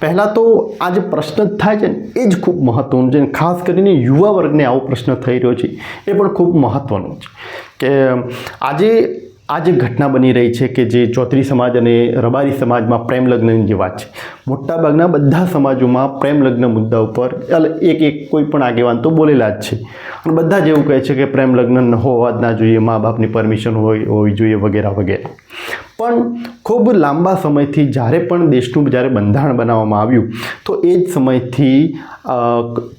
પહેલાં તો આ જે પ્રશ્ન થાય છે ને એ જ ખૂબ મહત્ત્વનું છે. ખાસ કરીને યુવા વર્ગને આવો પ્રશ્ન થઈ રહ્યો છે એ પણ ખૂબ મહત્ત્વનું છે કે આ જે ઘટના બની રહી છે કે જે ચૌધરી સમાજ અને રબારી સમાજમાં પ્રેમ લગ્નની જે વાત છે, મોટાભાગના બધા સમાજોમાં પ્રેમ લગ્ન મુદ્દા ઉપર એક કોઈ પણ આગેવાન તો બોલેલા જ છે અને બધા જ એવું કહે છે કે પ્રેમ લગ્ન હોવા જ ના જોઈએ, મા બાપની પરમિશન હોવી જોઈએ વગેરે વગેરે. પણ ખૂબ લાંબા સમયથી જ્યારે પણ દેશનું જ્યારે બંધારણ બનાવવામાં આવ્યું તો એ જ સમયથી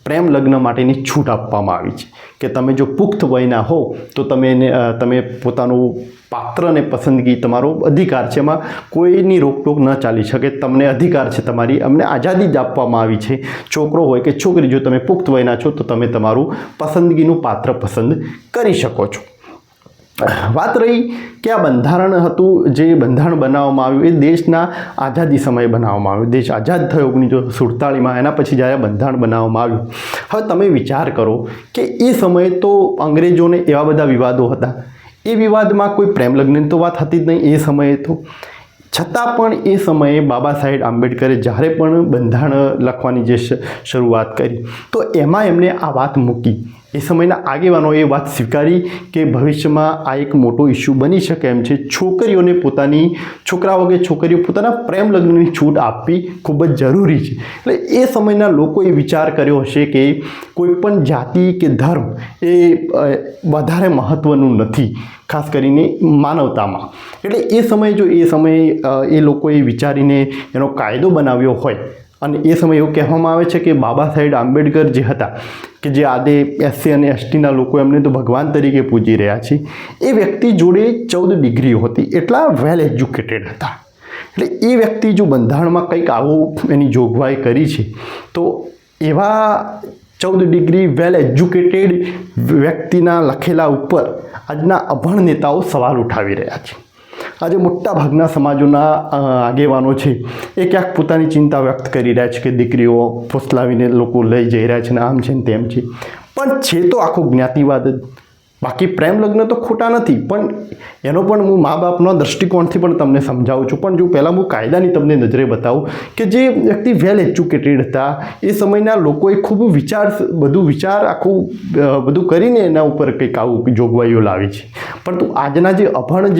પ્રેમ લગ્ન માટેની છૂટ આપવામાં આવી છે કે તમે જો પુખ્ત વયના હો તો તમે પોતાનું પાત્રને પસંદગી તમારો અધિકાર છે, એમાં કોઈની રોકટોક ન ચાલી શકે. તમને અધિકાર છે, અમને આઝાદી જ આપવામાં આવી છે. છોકરો હોય કે છોકરી, જો તમે પુખ્ત વયના છો તો તમે તમારું પસંદગીનું પાત્ર પસંદ કરી શકો છો. વાત રહી કે આ બંધારણ હતું, જે બંધારણ બનાવવામાં આવ્યું એ દેશના આઝાદી સમયે બનાવવામાં આવ્યું. દેશ આઝાદ થયો 1947માં, એના પછી જ્યારે બંધારણ બનાવવામાં આવ્યું. હવે તમે વિચાર કરો કે એ સમયે તો અંગ્રેજોને એવા બધા વિવાદો હતા, એ વિવાદમાં કોઈ પ્રેમ લગ્નની તો વાત હતી જ નહીં એ સમયે તો. છતાં પણ એ સમયે બાબા સાહેબ આંબેડકરે જ્યારે પણ બંધારણ લખવાની જે શરૂઆત કરી તો એમાં એમણે આ વાત મૂકી. એ સમયના આગેવાનોએ એ વાત સ્વીકારી કે ભવિષ્યમાં આ એક મોટો ઇસ્યુ બની શકે એમ છે. છોકરીઓને છોકરાઓ કે છોકરીઓ પોતાના પ્રેમ લગ્નની છૂટ આપવી ખૂબ જ જરૂરી છે. એટલે એ સમયના લોકોએ વિચાર કર્યો હશે કે કોઈપણ જાતિ કે ધર્મ એ વધારે મહત્ત્વનું નથી, ખાસ કરીને માનવતામાં. એટલે એ સમયે એ લોકોએ વિચારીને એનો કાયદો બનાવ્યો હોય અને એ સમયે એવું કહેવામાં આવે છે કે બાબા સાહેબ આંબેડકર જે હતા કે જે આદે SC અને STના લોકો એમને તો ભગવાન તરીકે પૂજી રહ્યા છે, એ વ્યક્તિ જોડે 14 ડિગ્રીઓ હતી, એટલા વેલ એજ્યુકેટેડ હતા. એટલે એ વ્યક્તિ જો બંધારણમાં કંઈક આવું એની જોગવાઈ કરી છે તો એવા 14 ડિગ્રી વેલ એજ્યુકેટેડ વ્યક્તિના લખેલા ઉપર આજના અભણ નેતાઓ સવાલ ઉઠાવી રહ્યા છે. આજે મોટાભાગના સમાજોના આગેવાનો છે એ ક્યાંક પોતાની ચિંતા વ્યક્ત કરી રહ્યા છે કે દીકરીઓ ફોસલાવીને લોકો લઈ જઈ રહ્યા છે ને આમ છે ને તેમ છે. પણ છે તો આખો જ્ઞાતિવાદ જ. બાકી પ્રેમ લગ્ન તો ખોટા નથી, પણ એનો પણ હું મા બાપના દૃષ્ટિકોણથી પણ તમને સમજાવું છું. પણ જો પહેલાં હું કાયદાની તમને નજરે બતાવું કે જે વ્યક્તિ વેલ એજ્યુકેટેડ હતા એ સમયના લોકોએ ખૂબ આખું બધું કરીને એના ઉપર કંઈક આવું જોગવાઈઓ લાવી છે. પરંતુ આજના જે અભણ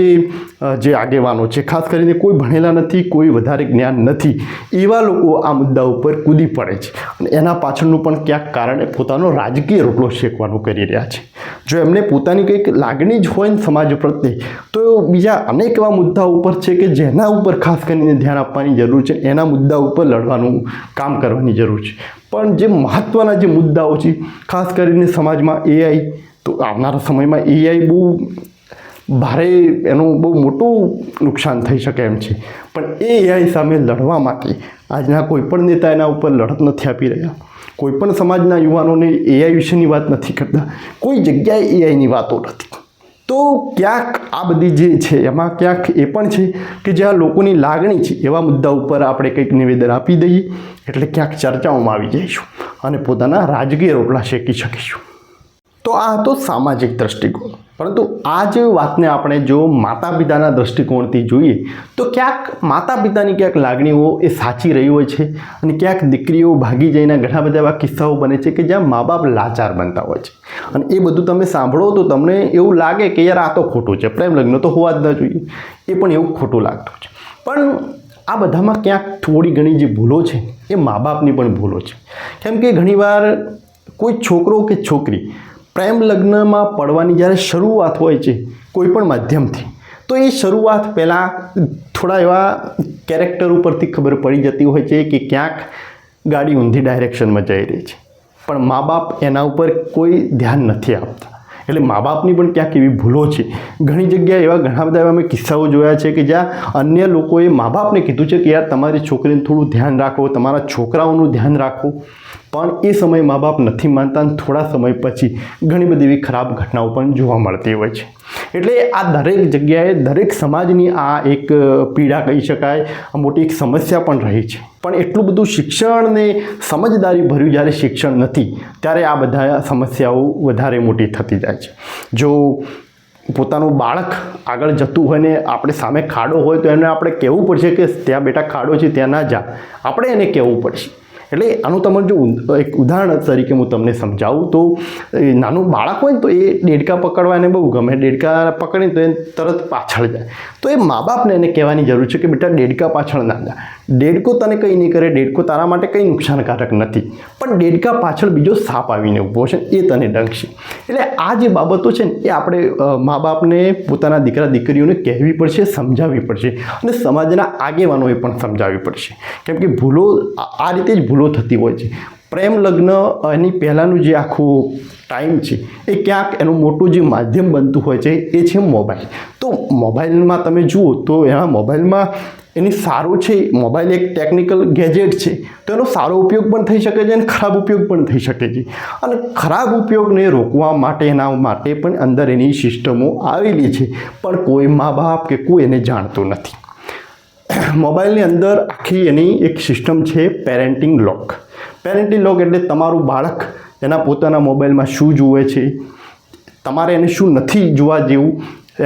જે આગેવાનો છે, ખાસ કરીને કોઈ ભણેલા નથી, કોઈ વધારે જ્ઞાન નથી, એવા લોકો આ મુદ્દા ઉપર કૂદી પડે છે અને એના પાછળનું પણ ક્યાંક કારણ પોતાનો રાજકીય રોટલો શેકવાનું કરી રહ્યા છે. જો એમને પોતાની કંઈક લાગણી જ હોય ને સમાજ પ્રત્યે તો બીજા અનેક એવા મુદ્દાઓ ઉપર છે કે જેના ઉપર ખાસ કરીને ધ્યાન આપવાની જરૂર છે, એના મુદ્દા ઉપર લડવાનું કામ કરવાની જરૂર છે. પણ જે મહત્ત્વના જે મુદ્દાઓ છે, ખાસ કરીને સમાજમાં AI, તો આવનારા સમયમાં AI ભારે એનું બહુ મોટું નુકસાન થઈ શકે એમ છે. પણ એ AI સામે લડવા માટે આજના કોઈપણ નેતા એના ઉપર લડત નથી આપી રહ્યા. કોઈપણ સમાજના યુવાનોને AI વિશેની વાત નથી કરતા, કોઈ જગ્યાએ AIની વાતો નથી. તો ક્યાંક આ બધી જે છે એમાં ક્યાંક એ પણ છે કે જ્યાં લોકોની લાગણી છે એવા મુદ્દા ઉપર આપણે કંઈક નિવેદન આપી દઈએ એટલે ક્યાંક ચર્ચાઓમાં આવી જઈશું અને પોતાના રાજકીય રોટલા શેકી શકીશું. તો આ હતો સામાજિક દૃષ્ટિકોણ. પરંતુ આ જ વાતને આપણે જો માતા પિતાના દૃષ્ટિકોણથી જોઈએ તો ક્યાંક માતા પિતાની ક્યાંક લાગણીઓ એ સાચી રહી હોય છે અને ક્યાંક દીકરીઓ ભાગી જઈને ઘણા બધા એવા કિસ્સાઓ બને છે કે જ્યાં મા બાપ લાચાર બનતા હોય છે. અને એ બધું તમે સાંભળો તો તમને એવું લાગે કે યાર આ તો ખોટું છે, પ્રેમ લગ્ન તો હોવા જ ન જોઈએ. એ પણ એવું ખોટું લાગતું છે. પણ આ બધામાં ક્યાંક થોડી ઘણી જે ભૂલો છે એ મા બાપની પણ ભૂલો છે. કેમ કે ઘણીવાર કોઈ છોકરો કે છોકરી પ્રેમ લગ્નમાં પડવાની જ્યારે શરૂઆત હોય છે કોઈ પણ માધ્યમથી, તો એ શરૂઆત પહેલાં થોડા એવા કેરેક્ટર ઉપરથી ખબર પડી જતી હોય છે કે ક્યાંક ગાડી ઊંધી ડાયરેક્શનમાં જઈ રહી છે, પણ મા બાપ એના ઉપર કોઈ ધ્યાન નથી આપતા. એટલે મા બાપની પણ ક્યાંક એવી ભૂલો છે. ઘણી જગ્યાએ ઘણા બધા એવા મેં કિસ્સાઓ જોયા છે કે જ્યાં અન્ય લોકોએ મા બાપને કીધું છે કે યાર તમારી છોકરીનું થોડું ધ્યાન રાખો, તમારા છોકરાઓનું ધ્યાન રાખો, પણ એ સમયે મા બાપ નથી માનતા અને થોડા સમય પછી ઘણી બધી એવી ખરાબ ઘટનાઓ પણ જોવા મળતી હોય છે. એટલે આ દરેક જગ્યાએ દરેક સમાજની આ એક પીડા કહી શકાય, આ મોટી એક સમસ્યા પણ રહી છે. પણ એટલું બધું શિક્ષણ ને સમજદારી ભર્યું જ્યારે શિક્ષણ નથી ત્યારે આ બધા સમસ્યાઓ વધારે મોટી થતી જાય છે. જો પોતાનું બાળક આગળ જતું હોય ને આપણે સામે ખાડો હોય તો એને આપણે કહેવું પડશે કે ત્યાં બેટા ખાડો છે ત્યાં ના જા, આપણે એને કહેવું પડશે. એટલે આનું તમારું જો એક ઉદાહરણ તરીકે હું તમને સમજાવું તો નાનું બાળક હોય ને તો એ દેડકા પકડવા એને બહુ ગમે, દેડકા પકડીને તો એ તરત પાછળ જાય. તો એ મા બાપને એને કહેવાની જરૂર છે કે બેટા દેડકા પાછળ ના જા, દેડકો તને કંઈ નહીં કરે, દેડકો તારા માટે કંઈ નુકસાનકારક નથી, પણ દેડકા પાછળ બીજો સાપ આવીને ઊભો છે એ તને ડંખશે. એટલે આ જે બાબતો છે ને એ આપણે મા બાપને પોતાના દીકરા દીકરીઓને કહેવી પડશે, સમજાવવી પડશે અને સમાજના આગેવાનોએ પણ સમજાવવી પડશે. કેમ કે ભૂલો આ રીતે જ ભૂલો થતી હોય છે. પ્રેમ લગ્ન એની પહેલાંનું જે આખું ટાઈમ છે એ ક્યાંક એનું મોટું જે માધ્યમ બનતું હોય છે એ છે મોબાઈલ. તો મોબાઈલમાં તમે જુઓ તો એના મોબાઈલમાં એની સારું છે, મોબાઈલ એક ટેકનિકલ ગેજેટ છે તો એનો સારો ઉપયોગ પણ થઈ શકે છે અને ખરાબ ઉપયોગ પણ થઈ શકે છે. અને ખરાબ ઉપયોગને રોકવા માટે એના માટે પણ અંદર એની સિસ્ટમો આવેલી છે, પણ કોઈ મા બાપ કે કોઈ એને જાણતું નથી. મોબાઈલની અંદર આખી એની એક સિસ્ટમ છે પેરેન્ટિંગ લોક. પેરેન્ટિંગ લોક એટલે તમારું બાળક એના પોતાના મોબાઈલમાં શું જુએ છે, તમારે એને શું નથી જોવા જેવું,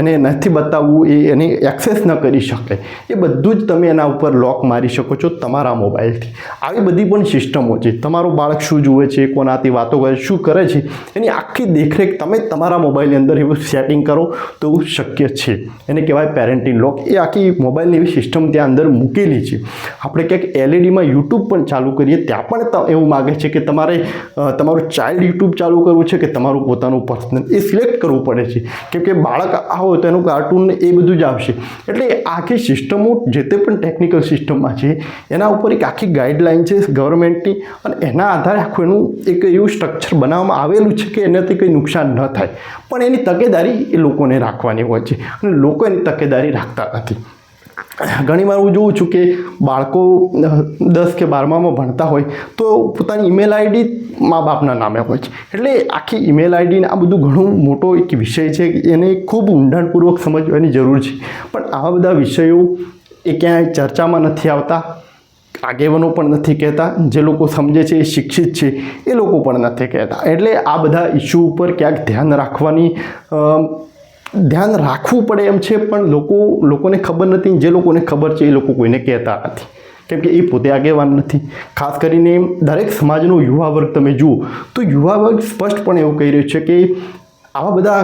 એને નથી બતાવવું, એને એક્સેસ ન કરી શકે, એ બધું જ તમે એના ઉપર લોક મારી શકો છો તમારા મોબાઈલથી. આવી બધી પણ સિસ્ટમો છે. તમારું બાળક શું જુએ છે, કોનાથી વાતો કરે, શું કરે છે, એની આખી દેખરેખ તમે તમારા મોબાઈલની અંદર એવું સેટિંગ કરો તો એવું શક્ય છે. એને કહેવાય પેરેન્ટિંગ લોક. એ આખી મોબાઈલની એવી સિસ્ટમ ત્યાં અંદર મૂકેલી છે. આપણે ક્યાંક એલઈડીમાં યુટ્યુબ પણ ચાલુ કરીએ ત્યાં પણ એવું માગે છે કે તમારે તમારું ચાઇલ્ડ યુટ્યુબ ચાલુ કરવું છે કે તમારું પોતાનું પર્સનલ, એ સિલેક્ટ કરવું પડે છે. કેમ કે બાળક હોય તો એનું કાર્ટૂન એ બધું જ આવશે. એટલે આખી સિસ્ટમો જે તે પણ ટેકનિકલ સિસ્ટમમાં છે એના ઉપર એક આખી ગાઈડલાઇન છે ગવર્મેન્ટની અને એના આધારે આખું એનું એક એવું સ્ટ્રક્ચર બનાવવામાં આવેલું છે કે એનાથી કંઈ નુકસાન ન થાય. પણ એની તકેદારી એ લોકોને રાખવાની હોય છે અને લોકો એની તકેદારી રાખતા નથી. ઘણીવાર હું જોઉં છું કે બાળકો 10 કે 12માં ભણતા હોય તો પોતાની ઈમેલ આઈડી મા બાપના નામે હોય છે. એટલે આખી ઈમેલ આઈડીને આ બધું ઘણું મોટો એક વિષય છે, એને ખૂબ ઊંડાણપૂર્વક સમજવાની જરૂર છે. પણ આવા બધા વિષયો એ ક્યાંય ચર્ચામાં નથી આવતા, આગેવાનો પણ નથી કહેતા, જે લોકો સમજે છે એ શિક્ષિત છે એ લોકો પણ નથી કહેતા. એટલે આ બધા ઇસ્યુ ઉપર ક્યાંક ધ્યાન રાખવું પડે એમ છે, પણ લોકોને ખબર નથી. જે લોકોને ખબર છે એ લોકો કોઈને કહેતા નથી કેમ કે એ પોતે આગેવાન નથી. ખાસ કરીને દરેક સમાજનો યુવા વર્ગ તમે જુઓ તો યુવા વર્ગ સ્પષ્ટપણે એવું કહી રહ્યું છે કે આવા બધા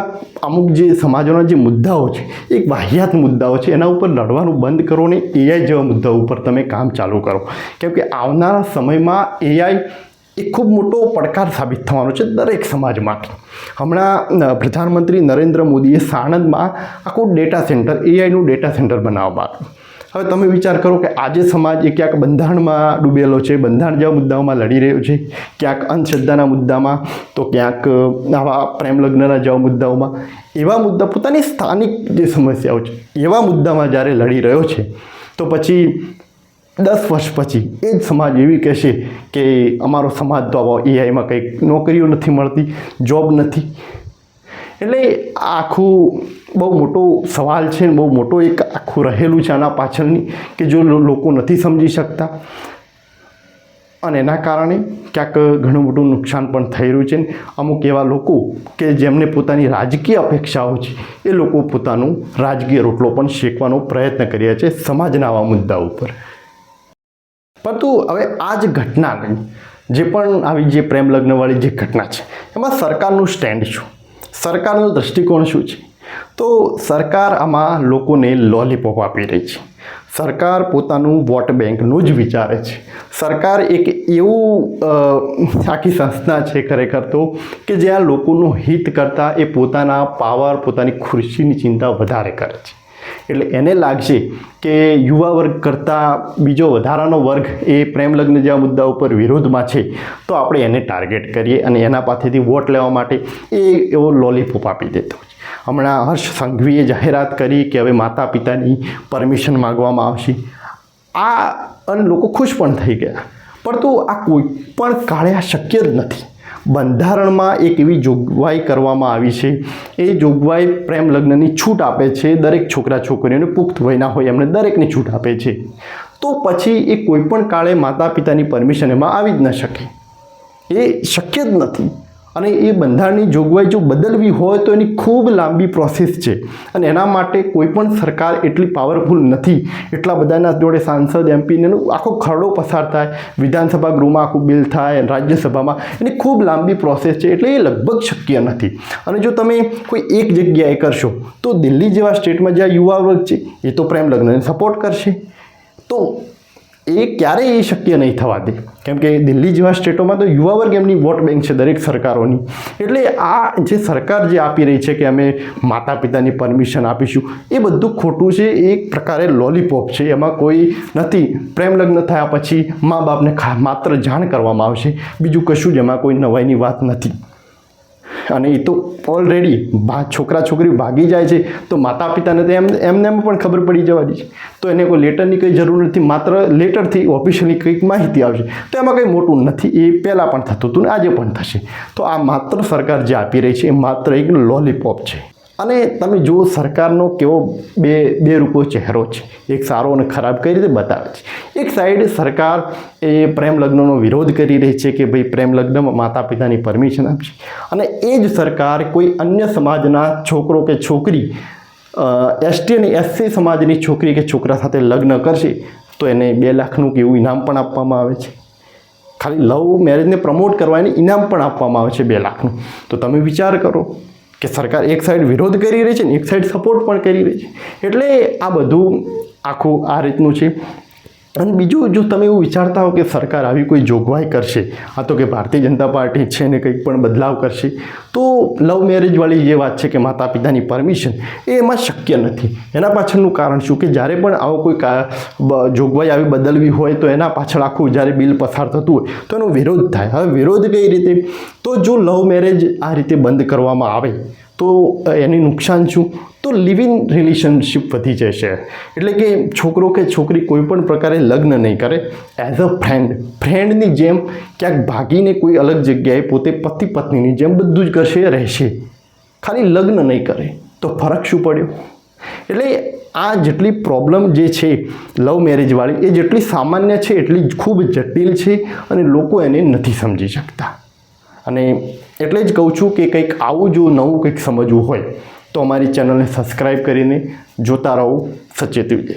અમુક જે સમાજોના જે મુદ્દાઓ છે એક વાહિયાત મુદ્દાઓ છે, એના ઉપર લડવાનું બંધ કરો ને એઆઈ જેવા મુદ્દાઓ ઉપર તમે કામ ચાલુ કરો. કેમ કે આવનારા સમયમાં એઆઈ એ ખૂબ મોટો પડકાર સાબિત થવાનો છે દરેક સમાજ માટે. હમણાં પ્રધાનમંત્રી નરેન્દ્ર મોદીએ સાણંદમાં આખું ડેટા સેન્ટર, એઆઈનું ડેટા સેન્ટર બનાવવામાં આવ્યું. હવે તમે વિચાર કરો કે આજે સમાજ એ ક્યાંક બંધારણમાં ડૂબેલો છે, બંધારણ જેવા મુદ્દાઓમાં લડી રહ્યો છે, ક્યાંક અંધશ્રદ્ધાના મુદ્દામાં, તો ક્યાંક આવા પ્રેમ લગ્નના જેવા મુદ્દાઓમાં. એવા મુદ્દા પોતાની સ્થાનિક જે સમસ્યાઓ છે એવા મુદ્દામાં જ્યારે લડી રહ્યો છે તો પછી 10 વર્ષ પછી એ જ સમાજ એવી કહેશે કે અમારો સમાજ તો આવા એઆઈમાં કંઈક નોકરીઓ નથી મળતી, જોબ નથી. એટલે આખું બહુ મોટો સવાલ છે, બહુ મોટો એક આખું રહેલું છે આના પાછળની કે જો લોકો નથી સમજી શકતા અને એના કારણે ક્યાંક ઘણું મોટું નુકસાન પણ થઈ રહ્યું છે. અમુક એવા લોકો કે જેમને પોતાની રાજકીય અપેક્ષાઓ છે એ લોકો પોતાનું રાજકીય રોટલો પણ શેકવાનો પ્રયત્ન કરી રહ્યા છે સમાજના આવા મુદ્દા ઉપર. પરંતુ હવે આ જ ઘટનાને જે પણ આવી જે પ્રેમ લગ્નવાળી જે ઘટના છે એમાં સરકારનું સ્ટેન્ડ શું, સરકારનો દૃષ્ટિકોણ શું છે? તો સરકાર આમાં લોકોને લોલીપોપ આપી રહી છે. સરકાર પોતાનું વોટ બેંકનું જ વિચારે છે. સરકાર એક એવું આખી સંસ્થા છે ખરેખર તો કે જ્યાં લોકોનું હિત કરતાં એ પોતાના પાવર, પોતાની ખુરશીની ચિંતા વધારે કરે છે. એટલે એને લાગશે કે યુવા વર્ગ કરતાં બીજો વધારાનો વર્ગ એ પ્રેમ લગ્ન જેવા મુદ્દા ઉપર વિરોધમાં છે તો આપણે એને ટાર્ગેટ કરીએ અને એના પાસેથી વોટ લેવા માટે એ એવો લોલીપોપ આપી દેતો હોય છે. હમણાં હર્ષ સંઘવીએ જાહેરાત કરી કે હવે માતા પિતાની પરમિશન માગવામાં આવશે. આ અને લોકો ખુશ પણ થઈ ગયા. પરંતુ આ કોઈ પણ કાળે આ શક્ય જ નથી. બંધારણમાં એક એવી જોગવાઈ કરવામાં આવી છે, એ જોગવાઈ પ્રેમ લગ્નની છૂટ આપે છે. દરેક છોકરા છોકરીઓને પુખ્ત વયના હોય એમને દરેકની છૂટ આપે છે. તો પછી એ કોઈપણ કાળે માતા પિતાની પરમિશન એમાં આવી જ ન શકે. એ શક્ય જ નથી. અને એ બંધારણની જોગવાઈ જો બદલવી હોય તો એની ખૂબ લાંબી પ્રોસેસ છે અને એના માટે કોઈ પણ સરકાર એટલી પાવરફુલ નથી. એટલા બધાના જોડે સાંસદ એમપીને આખો ખરડો પસાર થાય, વિધાનસભા ગૃહમાં આખું બિલ થાય, રાજ્યસભામાં, એની ખૂબ લાંબી પ્રોસેસ છે. એટલે એ લગભગ શક્ય નથી. અને જો તમે કોઈ એક જગ્યાએ કરશો તો દિલ્હી જેવા સ્ટેટમાં જ્યાં યુવા વર્ગ છે એ તો પ્રેમ લગ્નને સપોર્ટ કરશે, તો એ ક્યારેય એ શક્ય નહીં થવા દે. કેમ કે દિલ્હી જેવા સ્ટેટોમાં તો યુવા વર્ગ એમની વોટ બેંક છે દરેક સરકારોની. એટલે આ જે સરકાર જે આપી રહી છે કે અમે માતા પિતાની પરમિશન આપીશું, એ બધું ખોટું છે. એક પ્રકારે લોલીપોપ છે, એમાં કોઈ નથી. પ્રેમ લગ્ન થયા પછી મા બાપને માત્ર જાણ કરવામાં આવશે, બીજું કશું જ એમાં કોઈ નવાઈની વાત નથી. અને એ તો ઓલરેડી છોકરા છોકરી ભાગી જાય છે તો માતા પિતાને તો એમને પણ ખબર પડી જવાની છે, તો એને કોઈ લેટરની કંઈ જરૂર નથી. માત્ર લેટરથી ઓફિશિયલી કંઈક માહિતી આવશે, તો એમાં કંઈ મોટું નથી. એ પહેલાં પણ થતું હતું ને આજે પણ થશે. તો આ માત્ર સરકાર જે આપી રહી છે એ માત્ર એક લોલીપોપ છે. અને તમે જુઓ સરકારનો કેવો બે રૂપો ચહેરો છે, એક સારો અને ખરાબ કઈ રીતે બતાવે છે. એક સાઈડ સરકાર એ પ્રેમ લગ્નનો વિરોધ કરી રહી છે કે ભાઈ પ્રેમ લગ્નમાં માતા પિતાની પરમિશન આપશે, અને એ જ સરકાર કોઈ અન્ય સમાજના છોકરો કે છોકરી, એસટી અને એસસી સમાજની છોકરી કે છોકરા સાથે લગ્ન કરશે તો એને 2 લાખનું કે એવું ઇનામ પણ આપવામાં આવે છે. ખાલી લવ મેરેજને પ્રમોટ કરવા એને ઇનામ પણ આપવામાં આવે છે 2 લાખનું. તો તમે વિચાર કરો કે સરકાર એક સાઈડ વિરોધ કરી રહી છે ને એક સાઈડ સપોર્ટ પણ કરી રહી છે. એટલે આ બધું આખું આ રીતનું છે. અને બીજું, જો તમે એવું વિચારતા હો કે સરકાર આવી કોઈ જોગવાઈ કરશે, આ તો કે ભારતીય જનતા પાર્ટી છે ને કંઈક પણ બદલાવ કરશે, તો લવ મેરેજવાળી જે વાત છે કે માતા પિતાની પરમિશન, એ એમાં શક્ય નથી. એના પાછળનું કારણ શું કે જ્યારે પણ આવો કોઈ જોગવાઈ આવી બદલવી હોય તો એના પાછળ આખું જ્યારે બિલ પસાર થતું હોય તો એનો વિરોધ થાય. હવે વિરોધ કઈ રીતે? તો જો લવ મેરેજ આ રીતે બંધ કરવામાં આવે તો એની નુકસાન શું? તો લિવ ઇન રિલેશનશિપ વધી જશે. એટલે કે છોકરો કે છોકરી કોઈ પણ પ્રકારે લગ્ન નહીં કરે, એઝ અ ફ્રેન્ડની જેમ ક્યાંક ભાગીને કોઈ અલગ જગ્યાએ પોતે પતિ પત્નીની જેમ બધું જ કરશે, રહેશે, ખાલી લગ્ન નહીં કરે. તો ફરક શું પડ્યો? એટલે આ જેટલી પ્રોબ્લેમ જે છે લવ મેરેજવાળી, એ જેટલી સામાન્ય છે એટલી ખૂબ જટિલ છે અને લોકો એને નથી સમજી શકતા. અને એટલે જ કહું છું કે કંઈક આવું જો નવું કંઈક સમજવું હોય તો અમારી ચેનલને સબસ્ક્રાઈબ કરીને જોતા રહો સચેત વિજય.